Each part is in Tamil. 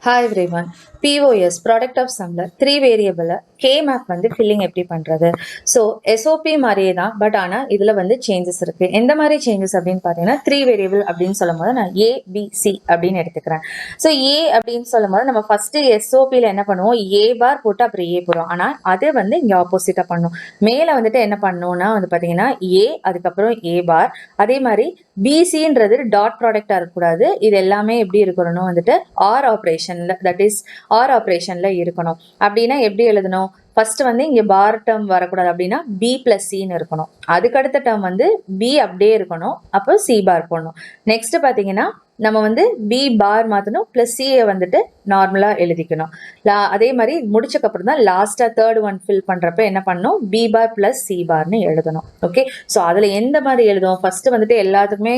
Hi everyone. POS product of சம்மில் 3 வேரியபிள் கே மேப் வந்து ஃபில்லிங் எப்படி பண்ணுறது? ஸோ எஸ்ஓபி மாதிரியே தான், பட் ஆனால் இதில் வந்து சேஞ்சஸ் இருக்குது. எந்த மாதிரி சேஞ்சஸ் அப்படின்னு பார்த்தீங்கன்னா 3 வேரியபிள் அப்படின்னு சொல்லும் போது நான் ABC அப்படின்னு எடுத்துக்கிறேன். ஸோ ஏ அப்படின்னு சொல்லும் போது நம்ம ஃபஸ்ட்டு எஸ்ஓபியில் என்ன பண்ணுவோம், ஏ பார் போட்டு அப்புறம் ஏ போடுவோம். ஆனால் அது வந்து இங்கே ஆப்போசிட்டாக பண்ணும். மேலே வந்துட்டு என்ன பண்ணணும்னா வந்து பார்த்தீங்கன்னா ஏ அதுக்கப்புறம் ஏ பார், அதே மாதிரி பிசின்றது டாட் ப்ராடக்டாக இருக்கக்கூடாது. இது எல்லாமே எப்படி இருக்கணும்னு வந்துட்டு ஆர் ஆப்ரேஷனில், தட் இஸ் ஆர் ஆப்ரேஷனில் இருக்கணும். அப்படின்னா எப்படி எழுதணும், ஃபர்ஸ்ட் வந்து இங்கே பார் டேர்ம் வரக்கூடாது, அப்படின்னா பி பிளஸ் சின்னு இருக்கணும். அதுக்கடுத்த டேர்ம் வந்து பி அப்படியே இருக்கணும், அப்போ சி பார் போடணும். நெக்ஸ்ட் பார்த்தீங்கன்னா நம்ம வந்து பி பார் மாற்றணும், ப்ளஸ் சியை வந்துட்டு நார்மலாக எழுதிக்கணும். அதே மாதிரி முடிச்சக்கப்புறம் தான் லாஸ்ட்டாக தேர்ட் ஒன் ஃபில் பண்ணுறப்ப என்ன பண்ணணும், பி பார் ப்ளஸ் சி பார்னு எழுதணும். ஓகே, ஸோ அதில் எந்த மாதிரி எழுதுவோம், ஃபஸ்ட்டு வந்துட்டு எல்லாத்துக்குமே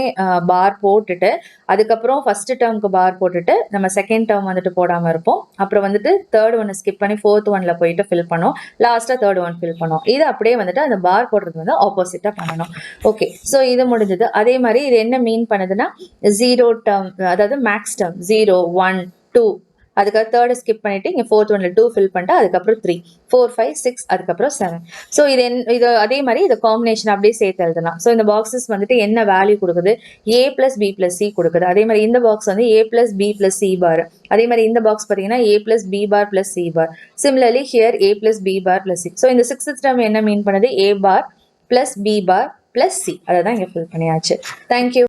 பார் போட்டுட்டு அதுக்கப்புறம் ஃபஸ்ட்டு டேர்முக்கு பார் போட்டுட்டு நம்ம செகண்ட் டேர்ம் வந்துட்டு போடாமல் இருப்போம். அப்புறம் வந்துட்டு தேர்ட் ஒன்று ஸ்கிப் பண்ணி ஃபோர்த் ஒனில் போயிட்டு ஃபில் பண்ணோம், லாஸ்ட்டாக தேர்ட் ஒன் ஃபில் பண்ணோம். இது அப்படியே வந்துட்டு அந்த பார் போடுறது வந்து ஆப்போசிட்டாக பண்ணணும். ஓகே, ஸோ இது முடிஞ்சது. அதே மாதிரி இது என்ன மீன் பண்ணுதுன்னா, 0 டேர்ம், அதாவது மேக்ஸ் டேர்ம் 0 1 2, அதுக்காக தேர்டு ஸ்கிப் பண்ணிவிட்டு இங்கே ஃபோர்த் ஒன்ல 2 ஃபில் பண்ணிட்டு அதுக்கப்புறம் 3 4 5 6 அதுக்கப்புறம் 7. ஸோ இது அதே மாதிரி இது காம்பினேஷன் அப்படியே சேர்த்து எழுதலாம். ஸோ இந்த பாக்ஸஸ் வந்துட்டு என்ன வேல்யூ கொடுக்குது, A plus B plus C கொடுக்குது. அதே மாதிரி இந்த பாக்ஸ் வந்து A plus B plus C bar. அதே மாதிரி இந்த பாக்ஸ் பார்த்தீங்கன்னா A plus B bar plus C bar. Similarly here A plus B bar plus C. So இந்த 6th டேர்ம் என்ன மீன் பண்ணுது, A bar plus B bar plus C. அதை தான் இங்கே ஃபில் பண்ணியாச்சு. தேங்க்யூ.